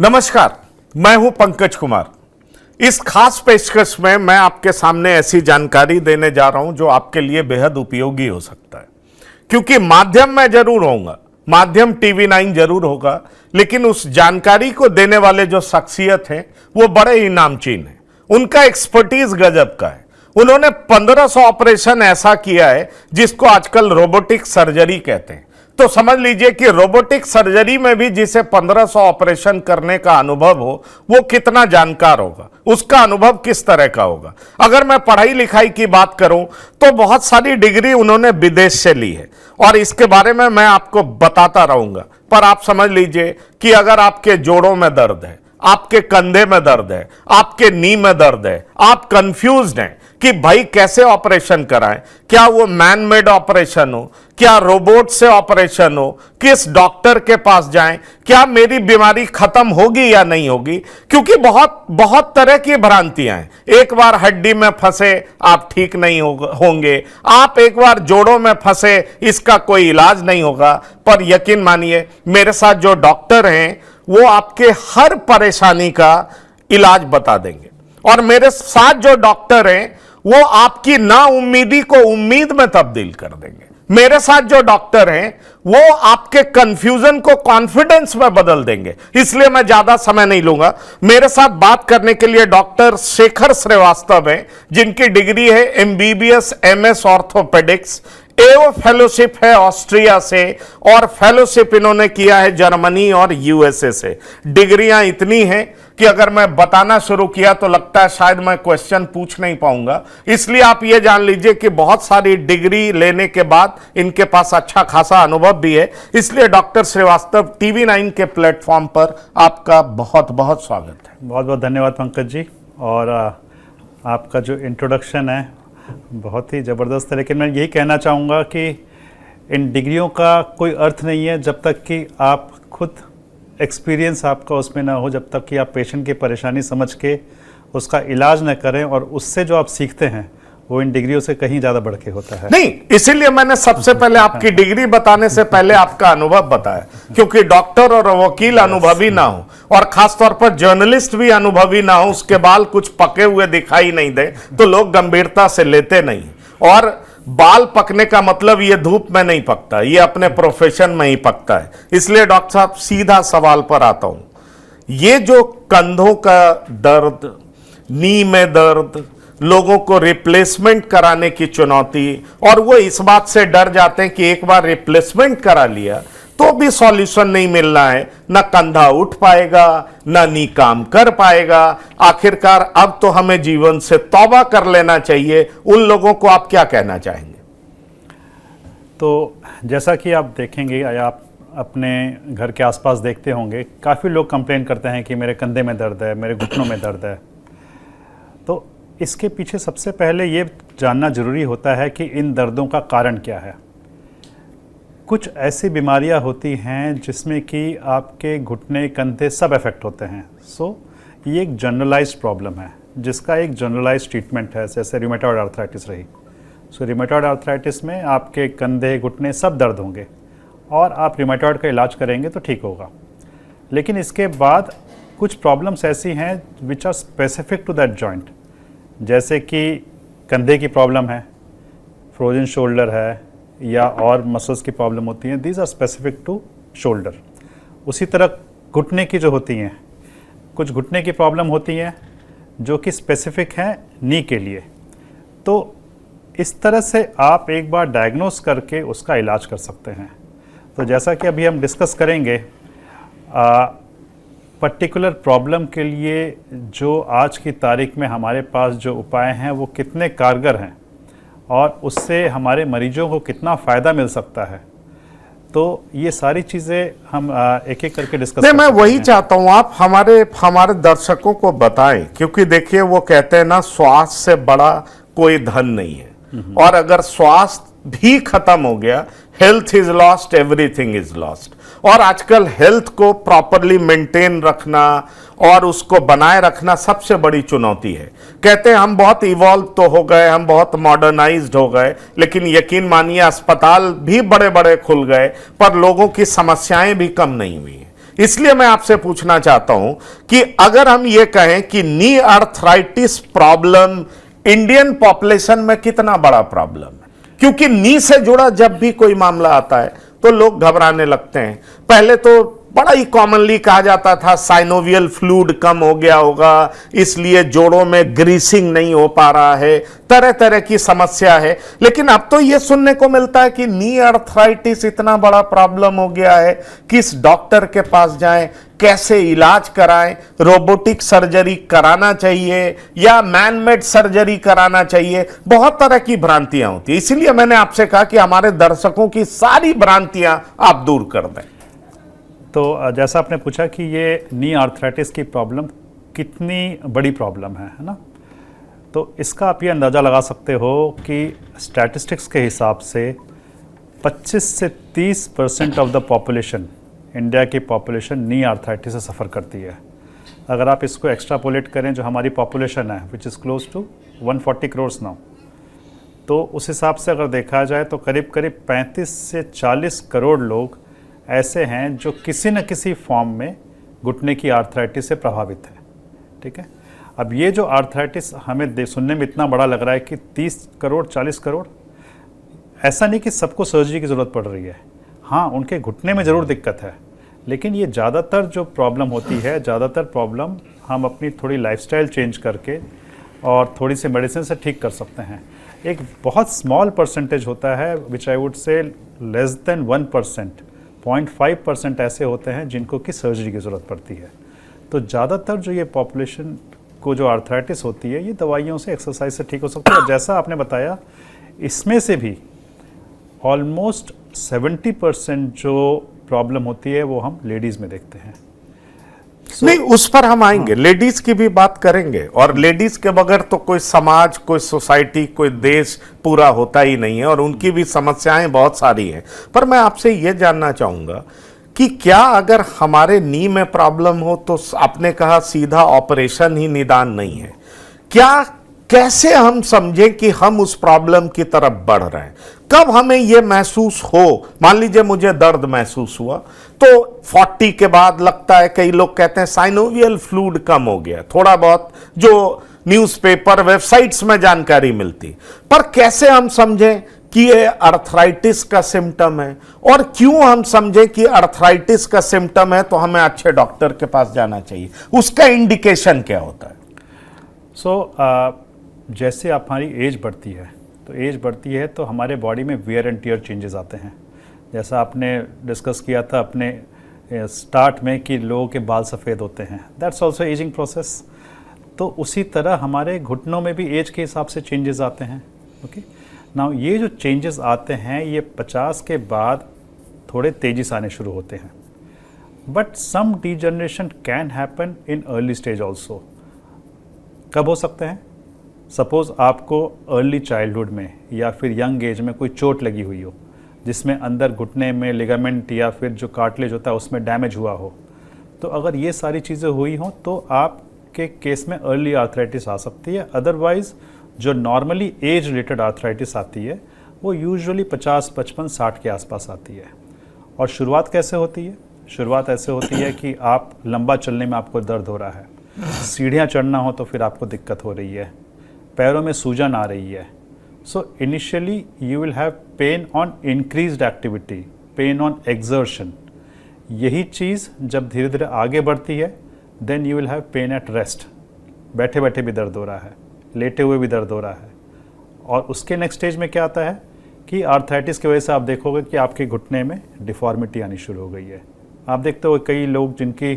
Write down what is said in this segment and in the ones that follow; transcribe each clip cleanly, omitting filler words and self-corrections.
नमस्कार, मैं हूं पंकज कुमार। इस खास पेशकश में मैं आपके सामने ऐसी जानकारी देने जा रहा हूं जो आपके लिए बेहद उपयोगी हो सकता है। क्योंकि माध्यम मैं जरूर होऊंगा, माध्यम TV9 जरूर होगा, लेकिन उस जानकारी को देने वाले जो शख्सियत हैं वो बड़े ही नामचीन हैं। उनका एक्सपर्टीज गजब का है। उन्होंने 1500 ऑपरेशन ऐसा किया है जिसको आजकल रोबोटिक सर्जरी कहते हैं। तो समझ लीजिए कि रोबोटिक सर्जरी में भी जिसे 1500 ऑपरेशन करने का अनुभव हो वो कितना जानकार होगा, उसका अनुभव किस तरह का होगा। अगर मैं पढ़ाई लिखाई की बात करूं तो बहुत सारी डिग्री उन्होंने विदेश से ली है और इसके बारे में मैं आपको बताता रहूंगा। पर आप समझ लीजिए कि अगर आपके जोड़ों में दर्द है, आपके कंधे में दर्द है, आपके नी में दर्द है, आप कंफ्यूज्ड हैं कि भाई कैसे ऑपरेशन कराएं, क्या वो मैन मेड ऑपरेशन हो, क्या रोबोट से ऑपरेशन हो, किस डॉक्टर के पास जाएं, क्या मेरी बीमारी खत्म होगी या नहीं होगी, क्योंकि बहुत तरह की भ्रांतियां हैं। एक बार हड्डी में फंसे आप ठीक नहीं होंगे, आप एक बार जोड़ों में फंसे इसका कोई इलाज नहीं होगा। पर यकीन मानिए मेरे साथ जो डॉक्टर हैं वो आपके हर परेशानी का इलाज बता देंगे। और मेरे साथ जो डॉक्टर हैं वो आपकी नाउम्मीदी को उम्मीद में तब्दील कर देंगे। मेरे साथ जो डॉक्टर हैं वो आपके कंफ्यूजन को कॉन्फिडेंस में बदल देंगे। इसलिए मैं ज्यादा समय नहीं लूंगा। मेरे साथ बात करने के लिए डॉक्टर शेखर श्रीवास्तव हैं, जिनकी डिग्री है MBBS MS ऑर्थोपेडिक्स, एओ फेलोशिप है ऑस्ट्रिया से, और फेलोशिप इन्होंने किया है जर्मनी और USA से। डिग्रियां इतनी हैं कि अगर मैं बताना शुरू किया तो लगता है शायद मैं क्वेश्चन पूछ नहीं पाऊंगा। इसलिए आप ये जान लीजिए कि बहुत सारी डिग्री लेने के बाद इनके पास अच्छा खासा अनुभव भी है। इसलिए डॉक्टर श्रीवास्तव TV9 के प्लेटफॉर्म पर आपका बहुत बहुत स्वागत है। बहुत बहुत धन्यवाद पंकज जी। और आपका जो इंट्रोडक्शन है बहुत ही ज़बरदस्त है, लेकिन मैं यही कहना चाहूँगा कि इन डिग्रियों का कोई अर्थ नहीं है जब तक कि आप खुद एक्सपीरियंस आपका उसमें ना हो, जब तक कि आप पेशेंट की परेशानी समझ के उसका इलाज न करें, और उससे जो आप सीखते हैं वो इन डिग्रियों से कहीं ज़्यादा बढ़ के होता है। नहीं, इसीलिए मैंने सबसे पहले आपकी डिग्री बताने से पहले आपका अनुभव बताया, क्योंकि डॉक्टर और वकील अनुभवी ना हो और खासतौर पर जर्नलिस्ट भी अनुभवी ना हो, उसके बाल कुछ पके हुए दिखाई नहीं दे तो लोग गंभीरता से लेते नहीं। और बाल पकने का मतलब ये धूप में नहीं पकता, ये अपने प्रोफेशन में ही पकता है। इसलिए डॉक्टर साहब सीधा सवाल पर आता हूं। ये जो कंधों का दर्द, नी में दर्द, लोगों को रिप्लेसमेंट कराने की चुनौती, और वो इस बात से डर जाते हैं कि एक बार रिप्लेसमेंट करा लिया तो भी सॉल्यूशन नहीं मिलना है, ना कंधा उठ पाएगा, ना नी काम कर पाएगा, आखिरकार अब तो हमें जीवन से तौबा कर लेना चाहिए। उन लोगों को आप क्या कहना चाहेंगे? तो जैसा कि आप देखेंगे या आप अपने घर के आसपास देखते होंगे, काफ़ी लोग कंप्लेन करते हैं कि मेरे कंधे में दर्द है, मेरे घुटनों में दर्द है। तो इसके पीछे सबसे पहले ये जानना ज़रूरी होता है कि इन दर्दों का कारण क्या है। कुछ ऐसी बीमारियां होती हैं जिसमें कि आपके घुटने, कंधे सब इफ़ेक्ट होते हैं। ये एक जनरलाइज्ड प्रॉब्लम है जिसका एक जनरलाइज्ड ट्रीटमेंट है, जैसे रूमेटॉइड आर्थराइटिस रही। रूमेटॉइड आर्थराइटिस में आपके कंधे, घुटने सब दर्द होंगे और आप रूमेटॉइड का इलाज करेंगे तो ठीक होगा। लेकिन इसके बाद कुछ प्रॉब्लम्स ऐसी हैं which are specific to that joint, जैसे कि कंधे की प्रॉब्लम है, फ्रोजन शोल्डर है, या और मसल्स की प्रॉब्लम होती हैं। These are specific to shoulder. उसी तरह घुटने की जो होती हैं, कुछ घुटने की प्रॉब्लम होती हैं जो कि स्पेसिफिक हैं नी के लिए। तो इस तरह से आप एक बार डायग्नोस करके उसका इलाज कर सकते हैं। तो जैसा कि अभी हम डिस्कस करेंगे, पर्टिकुलर प्रॉब्लम के लिए जो आज की तारीख में हमारे पास जो उपाय हैं वो कितने कारगर हैं और उससे हमारे मरीजों को कितना फ़ायदा मिल सकता है। तो ये सारी चीज़ें हम एक एक करके डिस्कस नहीं, मैं वही चाहता हूँ आप हमारे दर्शकों को बताएं, क्योंकि देखिए वो कहते हैं ना, स्वास्थ्य से बड़ा कोई धन नहीं है। और अगर स्वास्थ्य भी खत्म हो गया, health is lost, everything is lost. और आजकल हेल्थ को प्रॉपरली मेंटेन रखना और उसको बनाए रखना सबसे बड़ी चुनौती है। कहते हैं हम बहुत इवॉल्व तो हो गए, हम बहुत मॉडर्नाइज्ड हो गए, लेकिन यकीन मानिए अस्पताल भी बड़े बड़े खुल गए पर लोगों की समस्याएं भी कम नहीं हुई हैं। इसलिए मैं आपसे पूछना चाहता हूं कि अगर हम ये कहें कि नी आर्थराइटिस प्रॉब्लम इंडियन पॉपुलेशन में कितना बड़ा प्रॉब्लम है, क्योंकि नी से जुड़ा जब भी कोई मामला आता है तो लोग घबराने लगते हैं। पहले तो बड़ा ही कॉमनली कहा जाता था साइनोवियल फ्लूइड कम हो गया होगा, इसलिए जोड़ों में ग्रीसिंग नहीं हो पा रहा है, तरह तरह की समस्या है। लेकिन अब तो यह सुनने को मिलता है कि नी आर्थराइटिस इतना बड़ा प्रॉब्लम हो गया है, किस डॉक्टर के पास जाएं, कैसे इलाज कराएं, रोबोटिक सर्जरी कराना चाहिए या मैन मेड सर्जरी कराना चाहिए, बहुत तरह की भ्रांतियां होती है। इसीलिए मैंने आपसे कहा कि हमारे दर्शकों की सारी भ्रांतियां आप दूर कर दें। तो जैसा आपने पूछा कि ये नी आर्थराइटिस की प्रॉब्लम कितनी बड़ी प्रॉब्लम है ना, तो इसका आप ये अंदाज़ा लगा सकते हो कि स्टैटिस्टिक्स के हिसाब से 25 से 30% ऑफ द पॉपुलेशन, इंडिया की पॉपुलेशन नी आर्थराइटिस से सफ़र करती है। अगर आप इसको एक्स्ट्रापोलेट करें जो हमारी पॉपुलेशन है which is close to 140 crore now, तो उस हिसाब से अगर देखा जाए तो करीब करीब 35 से 40 करोड़ लोग ऐसे हैं जो किसी न किसी फॉर्म में घुटने की आर्थराइटिस से प्रभावित है। ठीक है, अब ये जो आर्थराइटिस हमें सुनने में इतना बड़ा लग रहा है कि 30 करोड़ 40 करोड़, ऐसा नहीं कि सबको सर्जरी की ज़रूरत पड़ रही है। हाँ, उनके घुटने में ज़रूर दिक्कत है, लेकिन ये ज़्यादातर जो प्रॉब्लम होती है, ज़्यादातर प्रॉब्लम हम अपनी थोड़ी लाइफस्टाइल चेंज करके और थोड़ी सी मेडिसिन से ठीक कर सकते हैं। एक बहुत स्मॉल परसेंटेज होता है which I would say less than 1%, 0.5% ऐसे होते हैं जिनको कि सर्जरी की ज़रूरत पड़ती है। तो ज़्यादातर जो ये पॉपुलेशन को जो आर्थराइटिस होती है ये दवाइयों से, एक्सरसाइज से ठीक हो सकती है। और जैसा आपने बताया, इसमें से भी ऑलमोस्ट 70% जो प्रॉब्लम होती है वो हम लेडीज़ में देखते हैं। नहीं, उस पर हम आएंगे, लेडीज की भी बात करेंगे, और लेडीज के बगैर तो कोई समाज, कोई सोसाइटी, कोई देश पूरा होता ही नहीं है, और उनकी भी समस्याएं बहुत सारी हैं। पर मैं आपसे ये जानना चाहूंगा कि क्या अगर हमारे नी में प्रॉब्लम हो तो आपने कहा सीधा ऑपरेशन ही निदान नहीं है, क्या कैसे हम समझें कि हम उस प्रॉब्लम की तरफ बढ़ रहे हैं? कब हमें यह महसूस हो? मान लीजिए मुझे दर्द महसूस हुआ तो 40 के बाद लगता है, कई लोग कहते हैं साइनोवियल फ्लूइड कम हो गया, थोड़ा बहुत जो न्यूज़पेपर, वेबसाइट्स में जानकारी मिलती। पर कैसे हम समझें कि ये अर्थराइटिस का सिम्टम है, और क्यों हम समझें कि अर्थराइटिस का सिम्टम है तो हमें अच्छे डॉक्टर के पास जाना चाहिए? उसका इंडिकेशन क्या होता है? जैसे हमारी एज बढ़ती है तो एज बढ़ती है तो हमारे बॉडी में वियर एंड टियर चेंजेस आते हैं। जैसा आपने डिस्कस किया था अपने स्टार्ट में कि लोगों के बाल सफ़ेद होते हैं, दैट्स ऑल्सो एजिंग प्रोसेस। तो उसी तरह हमारे घुटनों में भी एज के हिसाब से चेंजेस आते हैं। ओके, नाउ ये जो चेंजेस आते हैं ये 50 के बाद थोड़े तेज़ी से आने शुरू होते हैं, but some degeneration can happen in early stage also. कब हो सकते हैं? सपोज़ आपको अर्ली चाइल्डहुड में या फिर यंग एज में कोई चोट लगी हुई हो जिसमें अंदर घुटने में लिगामेंट या फिर जो कार्टिलेज होता है उसमें डैमेज हुआ हो, तो अगर ये सारी चीज़ें हुई हों तो आपके केस में अर्ली आर्थराइटिस आ सकती है। अदरवाइज़ जो नॉर्मली एज रिलेटेड आर्थराइटिस आती है वो यूजुअली 50, 55, 60 के आसपास आती है। और शुरुआत कैसे होती है? शुरुआत ऐसे होती है कि आप लंबा चलने में आपको दर्द हो रहा है, सीढ़ियाँ चढ़ना हो तो फिर आपको दिक्कत हो रही है, पैरों में सूजन आ रही है। So initially you will have pain on increased activity, pain on exertion. यही चीज़ जब धीरे धीरे आगे बढ़ती है then you will have pain at rest, बैठे बैठे भी दर्द हो रहा है, लेटे हुए भी दर्द हो रहा है। और उसके नेक्स्ट स्टेज में क्या आता है कि आर्थराइटिस की वजह से आप देखोगे कि आपके घुटने में डिफॉर्मिटी आनी शुरू हो गई है। आप देखते हो कई लोग जिनकी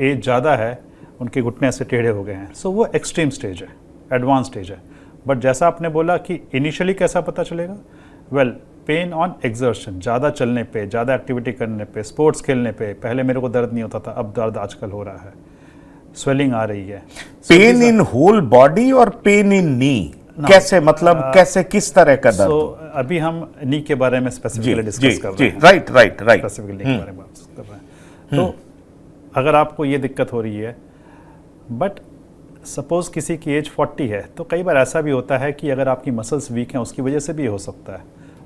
एज ज़्यादा है उनके घुटने ऐसे टेढ़े हो गए हैं। सो वो एक्सट्रीम स्टेज है, एडवांस स्टेज है। बट जैसा आपने बोला कि इनिशियली कैसा पता चलेगा? वेल, पेन ऑन एक्सर्शन, ज़्यादा चलने पे, ज़्यादा एक्टिविटी करने पे, स्पोर्ट्स खेलने पे। पहले मेरे को दर्द नहीं होता था, अब दर्द आजकल हो रहा है, स्वेलिंग आ रही है। पेन इन होल बॉडी और पेन इन नी, कैसे, मतलब कैसे, किस तरह का दर्द? अभी हम नी के बारे में स्पेसिफिकली डिस्कस कर रहे हैं। राइट, स्पेसिफिकली के बारे में बात कर रहे हैं। तो अगर आपको ये दिक्कत हो रही है, बट सपोज़ किसी की एज 40 है, तो कई बार ऐसा भी होता है कि अगर आपकी मसल्स वीक हैं उसकी वजह से भी हो सकता है।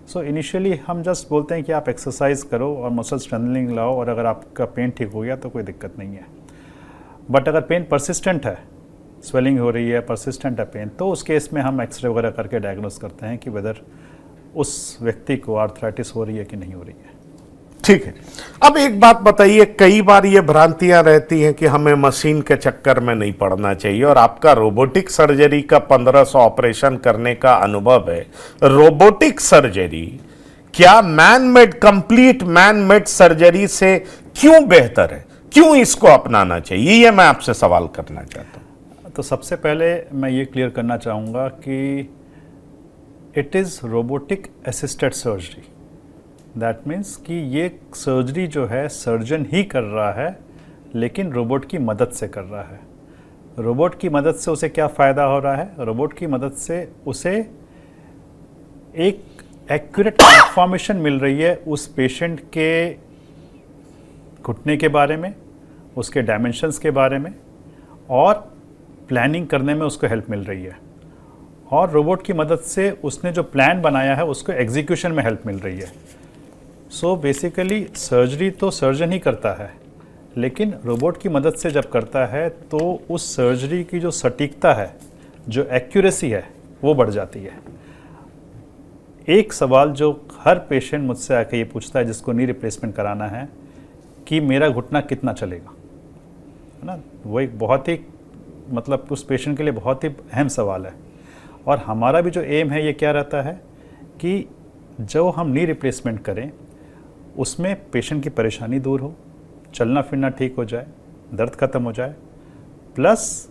सो इनिशियली हम जस्ट बोलते हैं कि आप एक्सरसाइज करो और मसल स्ट्रेंथनिंग लाओ, और अगर आपका पेन ठीक हो गया तो कोई दिक्कत नहीं है। बट अगर पेन परसिस्टेंट है, स्वेलिंग हो रही है, परसिस्टेंट है पेन, तो उस केस में हम एक्सरे वगैरह करके डायग्नोस करते हैं कि वेदर उस व्यक्ति को आर्थराइटिस हो रही है कि नहीं हो रही है। ठीक है। अब एक बात बताइए, कई बार ये भ्रांतियां रहती हैं कि हमें मशीन के चक्कर में नहीं पड़ना चाहिए, और आपका रोबोटिक सर्जरी का 1500 ऑपरेशन करने का अनुभव है। रोबोटिक सर्जरी क्या कंप्लीट मैन मेड सर्जरी से क्यों बेहतर है, क्यों इसको अपनाना चाहिए, ये मैं आपसे सवाल करना चाहता हूं। तो सबसे पहले मैं ये क्लियर करना चाहूँगा कि it is robotic assisted surgery. That means कि ये सर्जरी जो है सर्जन ही कर रहा है, लेकिन रोबोट की मदद से कर रहा है। रोबोट की मदद से उसे क्या फ़ायदा हो रहा है? रोबोट की मदद से उसे एक एक्यूरेट इंफॉर्मेशन मिल रही है उस पेशेंट के घुटने के बारे में, उसके डायमेंशंस के बारे में, और प्लानिंग करने में उसको हेल्प मिल रही है। और रोबोट की मदद से उसने जो प्लान बनाया है उसको एग्जीक्यूशन में हेल्प मिल रही है। सो बेसिकली सर्जरी तो सर्जन ही करता है, लेकिन रोबोट की मदद से जब करता है तो उस सर्जरी की जो सटीकता है, जो एक्यूरेसी है, वो बढ़ जाती है। एक सवाल जो हर पेशेंट मुझसे आके ये पूछता है जिसको नी रिप्लेसमेंट कराना है, कि मेरा घुटना कितना चलेगा, है ना। वो एक बहुत ही मतलब उस पेशेंट के लिए बहुत ही अहम सवाल है। और हमारा भी जो एम है ये क्या रहता है कि जो हम नी रिप्लेसमेंट करें उसमें पेशेंट की परेशानी दूर हो, चलना फिरना ठीक हो जाए, दर्द ख़त्म हो जाए, प्लस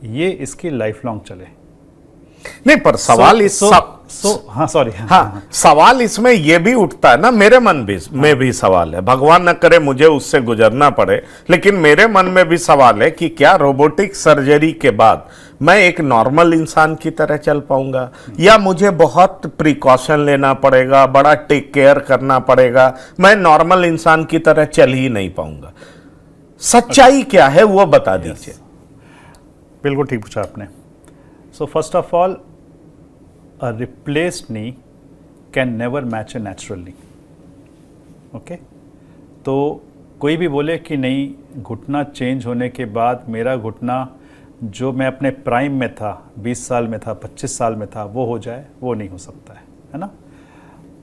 ये इसकी लाइफ लॉन्ग चले। नहीं, पर सवाल सवाल इसमें यह भी उठता है ना, मेरे मन में भी सवाल है, भगवान न करे मुझे उससे गुजरना पड़े, लेकिन मेरे मन में भी सवाल है कि क्या रोबोटिक सर्जरी के बाद मैं एक नॉर्मल इंसान की तरह चल पाऊंगा, या मुझे बहुत प्रिकॉशन लेना पड़ेगा, बड़ा टेक केयर करना पड़ेगा, मैं नॉर्मल इंसान की तरह चल ही नहीं पाऊंगा। सच्चाई क्या है वो बता दीजिए। बिल्कुल ठीक पूछा आपने। So first of all, a replaced knee can never match a natural knee. Okay? तो कोई भी बोले कि नहीं घुटना चेंज होने के बाद मेरा घुटना जो मैं अपने प्राइम में था, 20 साल में था, 25 साल में था, वो हो जाए, वो नहीं हो सकता है ना।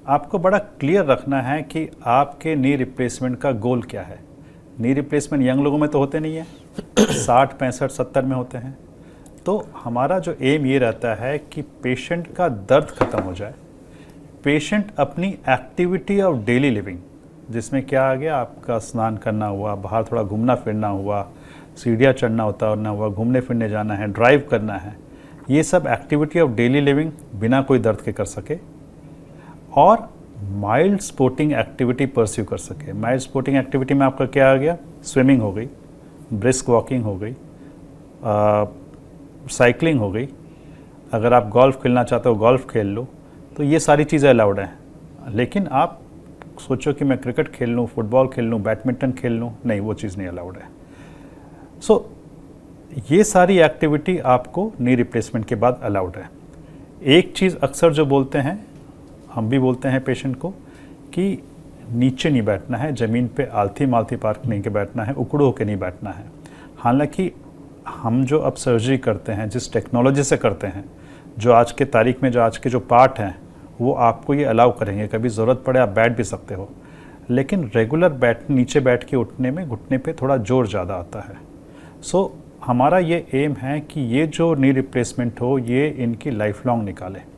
आपको बड़ा क्लियर रखना है कि आपके नी रिप्लेसमेंट का गोल क्या है। नी रिप्लेसमेंट यंग लोगों में तो होते नहीं है, 60, 65, 70 में होते हैं। तो हमारा जो एम ये रहता है कि पेशेंट का दर्द ख़त्म हो जाए, पेशेंट अपनी एक्टिविटी ऑफ डेली लिविंग, जिसमें क्या आ गया, आपका स्नान करना हुआ, बाहर थोड़ा घूमना फिरना हुआ, सीढ़ियाँ चढ़ना उतरना हुआ, घूमने फिरने जाना है, ड्राइव करना है, ये सब एक्टिविटी ऑफ डेली लिविंग बिना कोई दर्द के कर सके, और माइल्ड स्पोर्टिंग एक्टिविटी परस्यू कर सके। माइल्ड स्पोर्टिंग एक्टिविटी में आपका क्या आ गया, स्विमिंग हो गई, ब्रिस्क वॉकिंग हो गई, साइकिलिंग हो गई, अगर आप गोल्फ खेलना चाहते हो गोल्फ खेल लो, तो ये सारी चीज़ें अलाउड हैं। लेकिन आप सोचो कि मैं क्रिकेट खेल लूँ, फुटबॉल खेल लूँ, बैडमिंटन खेल लूँ, नहीं, वो चीज़ नहीं अलाउड है। सो ये सारी एक्टिविटी आपको नी रिप्लेसमेंट के बाद अलाउड है। एक चीज़ अक्सर जो बोलते हैं, हम भी बोलते हैं पेशेंट को, कि नीचे नहीं बैठना है, ज़मीन पे आलथी मालथी पार्क नहीं के बैठना है, उकड़ो होकर नहीं बैठना है। हालांकि हम जो अब सर्जरी करते हैं, जिस टेक्नोलॉजी से करते हैं, जो आज के तारीख में जो आज के जो पार्ट हैं, वो आपको ये अलाउ करेंगे। कभी ज़रूरत पड़े आप बैठ भी सकते हो, लेकिन रेगुलर नीचे बैठ के उठने में घुटने पे थोड़ा जोर ज़्यादा आता है। सो हमारा ये एम है कि ये जो नी रिप्लेसमेंट हो, ये इनकी लाइफ लॉन्ग निकाले।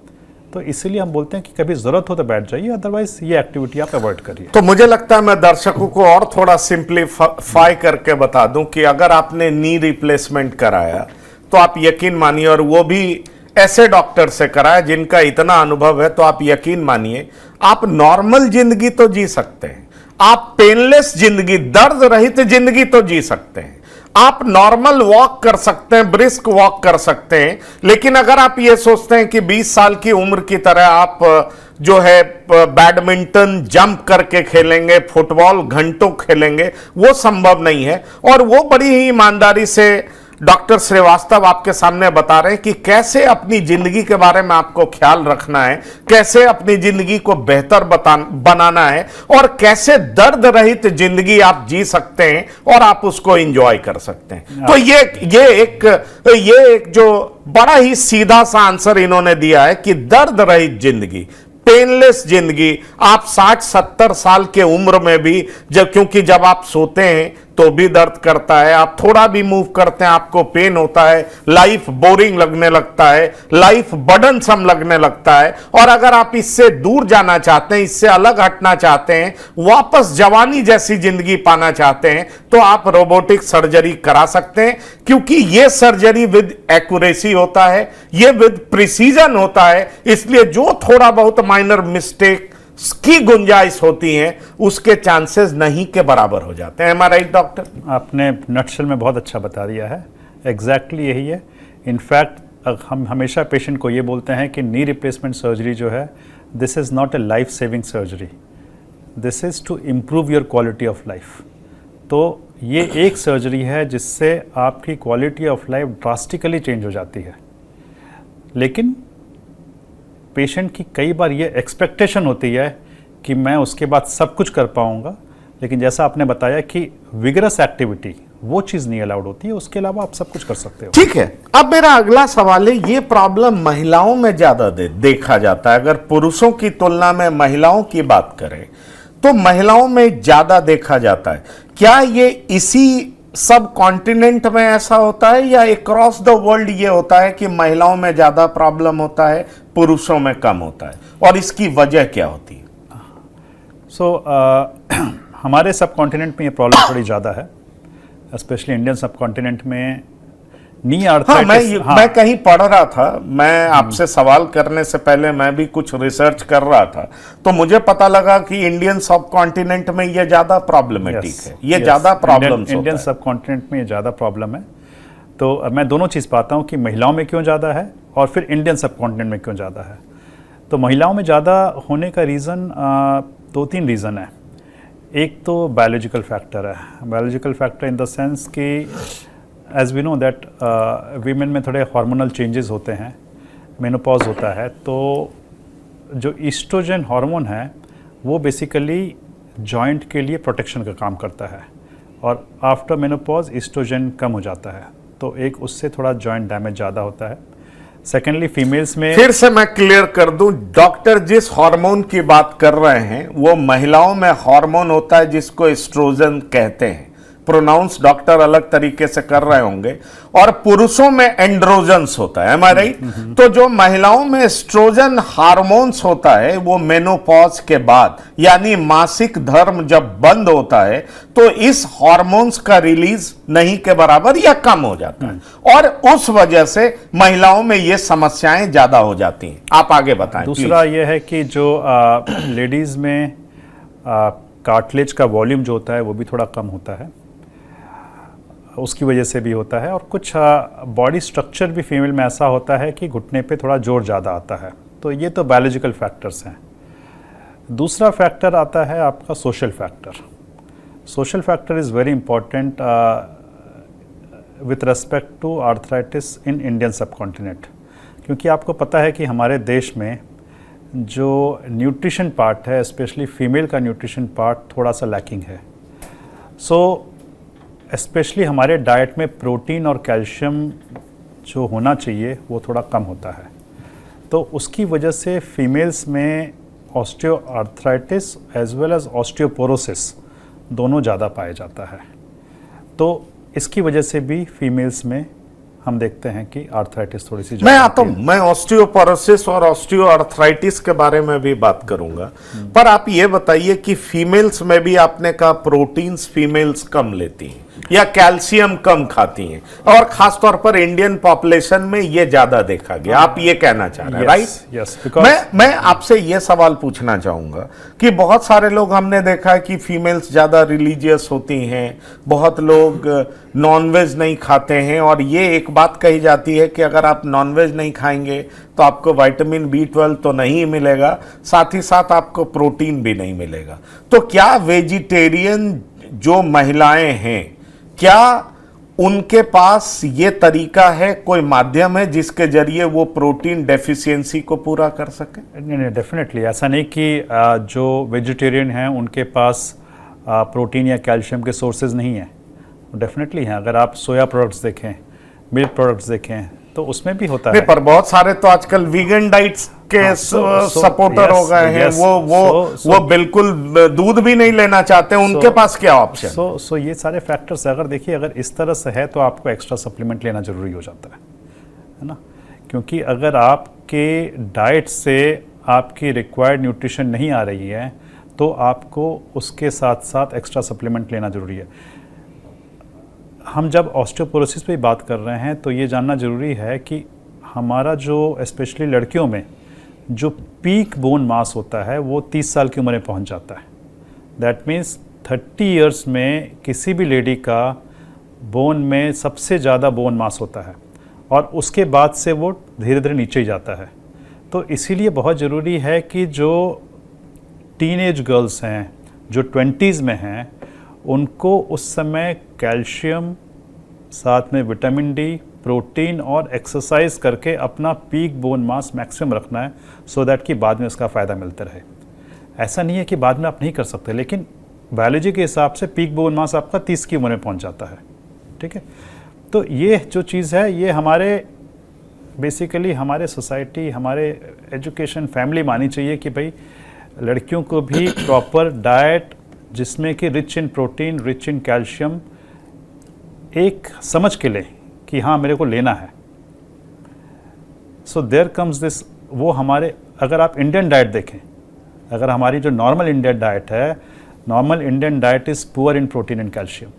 तो इसीलिए हम बोलते हैं कि कभी ज़रूरत हो तो बैठ जाइए, अदरवाइज ये एक्टिविटी आप अवॉइड करिए। तो मुझे लगता है मैं दर्शकों को और थोड़ा सिंप्लीफाई करके बता दूं कि अगर आपने नी रिप्लेसमेंट कराया तो आप यकीन मानिए, और वो भी ऐसे डॉक्टर से कराया जिनका इतना अनुभव है, तो आप यकीन मानिए आप नॉर्मल जिंदगी तो जी सकते हैं, आप पेनलेस जिंदगी, दर्द रहित जिंदगी तो जी सकते हैं, आप नॉर्मल वॉक कर सकते हैं, ब्रिस्क वॉक कर सकते हैं। लेकिन अगर आप ये सोचते हैं कि 20 साल की उम्र की तरह आप जो है बैडमिंटन जंप करके खेलेंगे, फुटबॉल घंटों खेलेंगे, वो संभव नहीं है। और वो बड़ी ही ईमानदारी से डॉक्टर श्रीवास्तव आपके सामने बता रहे हैं कि कैसे अपनी जिंदगी के बारे में आपको ख्याल रखना है, कैसे अपनी जिंदगी को बेहतर बनाना है और कैसे दर्द रहित जिंदगी आप जी सकते हैं और आप उसको एंजॉय कर सकते हैं। तो ये एक जो बड़ा ही सीधा सा आंसर इन्होंने दिया है कि दर्द रहित जिंदगी, पेनलेस जिंदगी आप 60-70 साल के उम्र में भी, क्योंकि जब आप सोते हैं तो भी दर्द करता है, आप थोड़ा भी मूव करते हैं आपको पेन होता है, लाइफ बोरिंग लगने लगता है, लाइफ बर्डनसम लगने लगता है। और अगर आप इससे दूर जाना चाहते हैं, इससे अलग हटना चाहते हैं, वापस जवानी जैसी जिंदगी पाना चाहते हैं, तो आप रोबोटिक सर्जरी करा सकते हैं, क्योंकि यह सर्जरी विद एक्यूरेसी होता है, यह विद प्रिसीजन होता है। इसलिए जो थोड़ा बहुत माइनर मिस्टेक की गुंजाइश होती है उसके चांसेस नहीं के बराबर हो जाते हैं। एम आई राइट डॉक्टर? आपने नटशेल में बहुत अच्छा बता दिया है, एग्जैक्टली यही है। इनफैक्ट हम हमेशा पेशेंट को ये बोलते हैं कि नी रिप्लेसमेंट सर्जरी जो है, this is not a life saving surgery, this is to improve your quality of life. तो ये एक सर्जरी है जिससे आपकी quality of life drastically change हो जाती है। लेकिन पेशेंट की कई बार ये एक्सपेक्टेशन होती है कि मैं उसके बाद सब कुछ कर पाऊंगा, लेकिन जैसा आपने बताया कि विगरस एक्टिविटी वो चीज़ नहीं अलाउड होती है, उसके अलावा आप सब कुछ कर सकते हो। ठीक है, अब मेरा अगला सवाल है, ये प्रॉब्लम महिलाओं में ज्यादा देखा जाता है। अगर पुरुषों की तुलना में महिलाओं की बात करें तो महिलाओं में ज्यादा देखा जाता है। क्या ये इसी सब कॉन्टिनेंट में ऐसा होता है या अक्रॉस द वर्ल्ड ये होता है कि महिलाओं में ज्यादा प्रॉब्लम होता है, पुरुषों में कम होता है, और इसकी वजह क्या होती है? हमारे सब कॉन्टिनेंट में ये प्रॉब्लम थोड़ी ज़्यादा है, स्पेशली इंडियन सब कॉन्टिनेंट में नी आर्थराइटिस। मैं कहीं पढ़ रहा था, मैं आपसे सवाल करने से पहले मैं भी कुछ रिसर्च कर रहा था, तो मुझे पता लगा कि इंडियन सब कॉन्टिनेंट में ये ज्यादा प्रॉब्लमेटिक है, ये ज्यादा प्रॉब्लम इंडियन सब कॉन्टिनेंट में ये ज़्यादा प्रॉब्लम है। तो मैं दोनों चीज़ पाता हूँ कि महिलाओं में क्यों ज़्यादा है और फिर इंडियन सब कॉन्टिनेंट में क्यों ज़्यादा है। तो महिलाओं में ज़्यादा होने का रीज़न 2-3 रीज़न है। एक तो बायोलॉजिकल फैक्टर है, biological factor in the sense कि as we know that women में थोड़े हार्मोनल चेंजेस होते हैं, मेनोपॉज होता है, तो जो ईस्ट्रोजन हार्मोन है वो बेसिकली जॉइंट के लिए प्रोटेक्शन का काम करता है, और आफ्टर मेनोपॉज ईस्ट्रोजन कम हो जाता है, तो एक उससे थोड़ा जॉइंट डैमेज ज़्यादा होता है। सेकेंडली फीमेल्स में, फिर से मैं क्लियर कर दूं, डॉक्टर जिस हार्मोन की बात कर रहे हैं वो महिलाओं में हार्मोन होता है जिसको एस्ट्रोजन कहते हैं, प्रोनाउंस डॉक्टर अलग तरीके से कर रहे होंगे, और पुरुषों में एंड्रोजन्स होता है। एम आई राइट? तो जो महिलाओं में एस्ट्रोजन हार्मोन्स होता है वो मेनोपॉज के बाद, यानी मासिक धर्म जब बंद होता है, तो इस हार्मोन्स का रिलीज नहीं के बराबर या कम हो जाता है, और उस वजह से महिलाओं में ये समस्याएं ज्यादा हो जाती हैं। आप आगे बताएं। दूसरा ये है कि जो लेडीज में कार्टिलेज का वॉल्यूम जो होता है वो भी थोड़ा कम होता है, उसकी वजह से भी होता है, और कुछ बॉडी स्ट्रक्चर भी फीमेल में ऐसा होता है कि घुटने पे थोड़ा जोर ज़्यादा आता है। तो ये तो बायोलॉजिकल फैक्टर्स हैं। दूसरा फैक्टर आता है आपका social factor. Social factor is very important with respect to arthritis in Indian subcontinent, क्योंकि आपको पता है कि हमारे देश में जो न्यूट्रिशन पार्ट है, स्पेशली फीमेल का न्यूट्रिशन पार्ट थोड़ा सा लैकिंग है। सो स्पेशली हमारे डाइट में प्रोटीन और कैल्शियम जो होना चाहिए वो थोड़ा कम होता है, तो उसकी वजह से फीमेल्स में osteoarthritis as well as osteoporosis दोनों ज़्यादा पाया जाता है। तो इसकी वजह से भी फीमेल्स में हम देखते हैं कि आर्थराइटिस थोड़ी सी मैं आता हूं, मैं ऑस्टियोपोरोसिस और ऑस्टियोआर्थराइटिस के बारे में भी बात करूंगा, पर आप ये बताइए कि फीमेल्स में भी आपने कहा प्रोटीन्स फीमेल्स कम लेती हैं या कैल्शियम कम खाती हैं, और खासतौर पर इंडियन पॉपुलेशन में ये ज्यादा देखा गया, आप ये कहना चाह रहे हैं, राइट? यस, मैं आपसे ये सवाल पूछना चाहूंगा कि बहुत सारे लोग हमने देखा है कि फीमेल्स ज्यादा रिलीजियस होती हैं, बहुत लोग नॉनवेज नहीं खाते हैं, और ये एक बात कही जाती है कि अगर आप नॉनवेज नहीं खाएंगे तो आपको विटामिन B12 तो नहीं मिलेगा, साथ ही साथ आपको प्रोटीन भी नहीं मिलेगा। तो क्या वेजिटेरियन जो महिलाएं हैं, क्या उनके पास ये तरीका है, कोई माध्यम है जिसके जरिए वो प्रोटीन डेफिशिएंसी को पूरा कर सके? नहीं, डेफिनेटली ऐसा नहीं कि जो वेजिटेरियन हैं उनके पास प्रोटीन या कैल्शियम के सोर्सेज नहीं हैं, डेफिनेटली हैं। अगर आप सोया प्रोडक्ट्स देखें, मिल्क प्रोडक्ट्स देखें, तो उसमें भी होता है। पर बहुत सारे तो आजकल वीगन डाइट्स के सपोर्टर हो गए हैं, वो बिल्कुल दूध भी नहीं लेना चाहते, उनके पास क्या ऑप्शन? सो ये सारे फैक्टर्स अगर देखिए, अगर इस तरह से है तो आपको एक्स्ट्रा सप्लीमेंट लेना जरूरी हो जाता है ना, क्योंकि अगर आपके डाइट से आपकी रिक्वायर्ड न्यूट्रिशन नहीं आ रही है तो आपको उसके साथ साथ एक्स्ट्रा सप्लीमेंट लेना जरूरी है। हम जब ऑस्टियोपोरोसिस पे बात कर रहे हैं तो ये जानना ज़रूरी है कि हमारा जो स्पेशली लड़कियों में जो पीक बोन मास होता है वो 30 साल की उम्र में पहुंच जाता है। दैट मीन्स 30 इयर्स में किसी भी लेडी का बोन में सबसे ज़्यादा बोन मास होता है और उसके बाद से वो धीरे धीरे नीचे ही जाता है। तो इसीलिए बहुत ज़रूरी है कि जो टीनेज गर्ल्स हैं, जो 20s में हैं, उनको उस समय कैल्शियम, साथ में विटामिन डी, प्रोटीन और एक्सरसाइज करके अपना पीक बोन मास मैक्सिमम रखना है, सो दैट कि बाद में उसका फ़ायदा मिलता रहे। ऐसा नहीं है कि बाद में आप नहीं कर सकते, लेकिन बायोलॉजी के हिसाब से पीक बोन मास आपका 30 की उम्र में पहुंच जाता है। ठीक है, तो ये जो चीज़ है ये हमारे बेसिकली हमारे सोसाइटी, हमारे एजुकेशन, फैमिली मानी चाहिए कि भाई लड़कियों को भी प्रॉपर डाइट जिसमें कि rich in protein, rich in calcium, एक समझ के ले कि हाँ मेरे को लेना है। सो देयर कम्स दिस, वो हमारे, अगर आप इंडियन डाइट देखें, अगर हमारी जो नॉर्मल इंडियन डाइट है, normal Indian diet is poor in protein and calcium.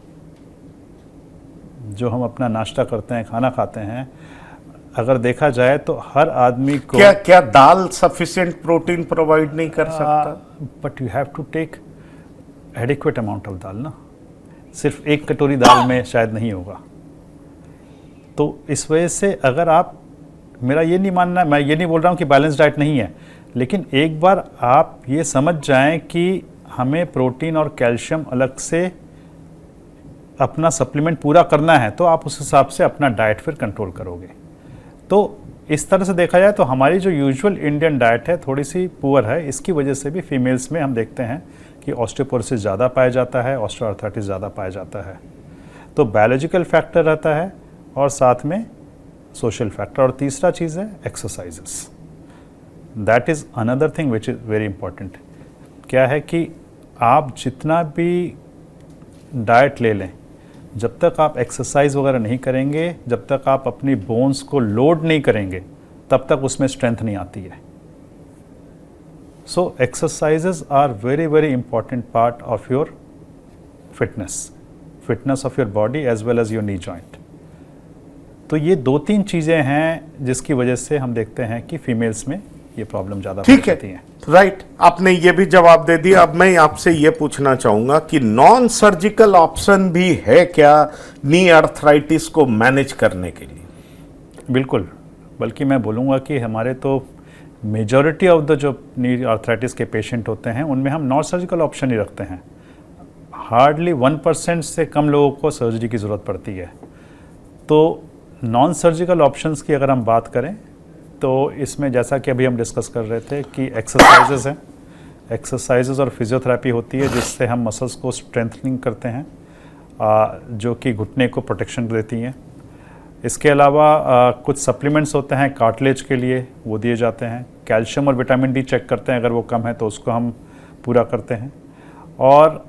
जो हम अपना नाश्ता करते हैं, खाना खाते हैं, अगर देखा जाए तो हर आदमी को क्या दाल सफिशिएंट प्रोटीन प्रोवाइड नहीं कर सकता? But you have to take adequate amount of dal ना, सिर्फ एक कटोरी दाल में शायद नहीं होगा। तो इस वजह से अगर आप, मेरा ये नहीं मानना, मैं ये नहीं बोल रहा हूँ कि बैलेंस डाइट नहीं है, लेकिन एक बार आप ये समझ जाएं कि हमें प्रोटीन और कैल्शियम अलग से अपना सप्लीमेंट पूरा करना है, तो आप उस हिसाब से अपना डाइट फिर कंट्रोल करोगे। तो इस तरह से देखा जाए तो हमारी जो यूजुअल इंडियन डाइट है थोड़ी सी पुअर है। इसकी वजह से भी फीमेल्स में हम देखते हैं कि ऑस्टियोपोरोसिस ज़्यादा पाया जाता है, ऑस्टियोआर्थराइटिस ज़्यादा पाया जाता है। तो बायोलॉजिकल फैक्टर रहता है और साथ में सोशल फैक्टर, और तीसरा चीज़ है exercises. That is another thing which is very important. क्या है कि आप जितना भी डाइट ले लें, जब तक आप एक्सरसाइज वगैरह नहीं करेंगे, जब तक आप अपनी बोन्स को लोड नहीं करेंगे, तब तक उसमें स्ट्रेंथ नहीं आती है। So exercises are very very important part of your fitness of your body as well as your knee joint. तो ये 2-3 चीज़ें हैं जिसकी वजह से हम देखते हैं कि फीमेल्स में ये प्रॉब्लम ज़्यादा ठीक है, राइट। आपने ये भी जवाब दे दिया। अब मैं आपसे ये पूछना चाहूंगा कि नॉन सर्जिकल ऑप्शन भी है क्या नी आर्थराइटिस को मैनेज करने के लिए? बिल्कुल, बल्कि मैं बोलूँगा कि हमारे तो मेजॉरिटी ऑफ द जो नी आर्थराइटिस के पेशेंट होते हैं उनमें हम नॉन सर्जिकल ऑप्शन ही रखते हैं। हार्डली 1% से कम लोगों को सर्जरी की ज़रूरत पड़ती है। तो नॉन सर्जिकल ऑप्शंस की अगर हम बात करें तो इसमें जैसा कि अभी हम डिस्कस कर रहे थे कि एक्सरसाइजेज हैं, एक्सरसाइजेज और फिजियोथेरेपी होती है जिससे हम मसल्स को स्ट्रेंथनिंग करते हैं, जो कि घुटने को प्रोटेक्शन देती हैं। इसके अलावा कुछ सप्लीमेंट्स होते हैं कार्टिलेज के लिए, वो दिए जाते हैं। कैल्शियम और विटामिन डी चेक करते हैं, अगर वो कम है तो उसको हम पूरा करते हैं। और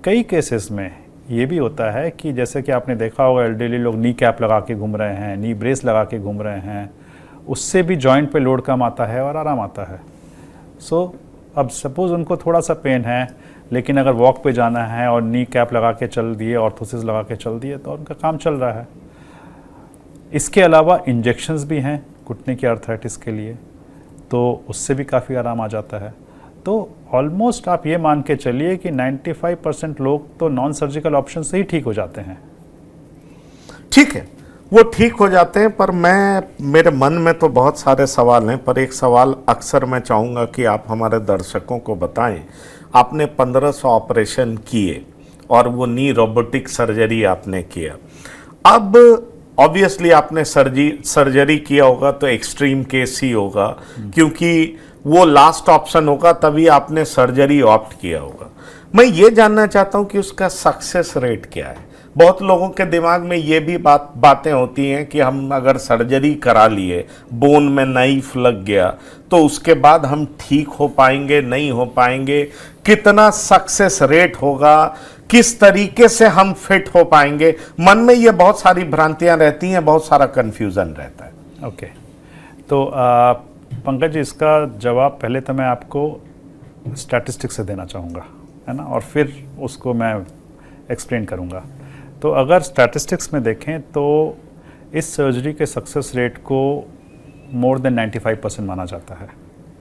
कई केसेस में ये भी होता है कि जैसे कि आपने देखा होगा एल्डरली लोग नी कैप लगा के घूम रहे हैं, नी ब्रेस लगा के घूम रहे हैं, उससे भी जॉइंट पे लोड कम आता है और आराम आता है। सो अब सपोज़ उनको थोड़ा सा पेन है, लेकिन अगर वॉक पे जाना है और नी कैप लगा के चल दिए, ऑर्थोसिस लगा के चल दिए, तो उनका काम चल रहा है। इसके अलावा इंजेक्शंस भी हैं घुटने की आर्थराइटिस के लिए, तो उससे भी काफ़ी आराम आ जाता है। तो ऑलमोस्ट आप ये मान के चलिए कि 95% लोग तो नॉन सर्जिकल ऑप्शन से ही ठीक हो जाते हैं। ठीक है, वो ठीक हो जाते हैं, पर मेरे मन में तो बहुत सारे सवाल हैं, पर एक सवाल अक्सर मैं चाहूँगा कि आप हमारे दर्शकों को बताएं। आपने 1500 ऑपरेशन किए और वो नी रोबोटिक सर्जरी आपने किया, अब ऑब्वियसली आपने सर्जरी किया होगा तो एक्सट्रीम केस ही होगा, क्योंकि वो लास्ट ऑप्शन होगा, तभी आपने सर्जरी ऑप्ट किया होगा। मैं ये जानना चाहता हूं कि उसका सक्सेस रेट क्या है। बहुत लोगों के दिमाग में ये भी बातें होती हैं कि हम अगर सर्जरी करा लिए, बोन में नाइफ लग गया, तो उसके बाद हम ठीक हो पाएंगे, नहीं हो पाएंगे, कितना सक्सेस रेट होगा, किस तरीके से हम फिट हो पाएंगे। मन में ये बहुत सारी भ्रांतियां रहती हैं, बहुत सारा कंफ्यूजन रहता है। ओके, तो पंकज जी, इसका जवाब पहले तो मैं आपको स्टैटिस्टिक्स से देना चाहूँगा, है ना, और फिर उसको मैं एक्सप्लेन करूँगा। तो अगर स्टैटिस्टिक्स में देखें तो इस सर्जरी के सक्सेस रेट को मोर देन 95% माना जाता है,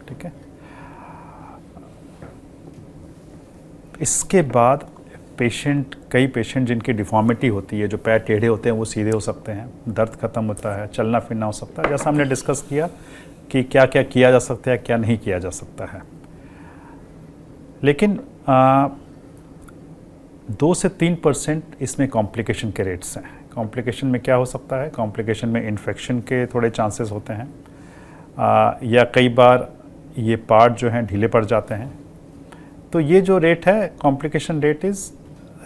ठीक है। इसके बाद कई पेशेंट जिनकी डिफॉर्मिटी होती है, जो पैर टेढ़े होते हैं वो सीधे हो सकते हैं, दर्द खत्म होता है, चलना फिरना हो सकता है, जैसा हमने डिस्कस किया कि क्या क्या किया जा सकता है, क्या नहीं किया जा सकता है। लेकिन 2 से 3% इसमें कॉम्प्लिकेशन के रेट्स हैं। कॉम्प्लिकेशन में क्या हो सकता है? कॉम्प्लिकेशन में इन्फेक्शन के थोड़े चांसेस होते हैं, या कई बार ये पार्ट जो हैं ढीले पड़ जाते हैं। तो ये जो रेट है, complication rate is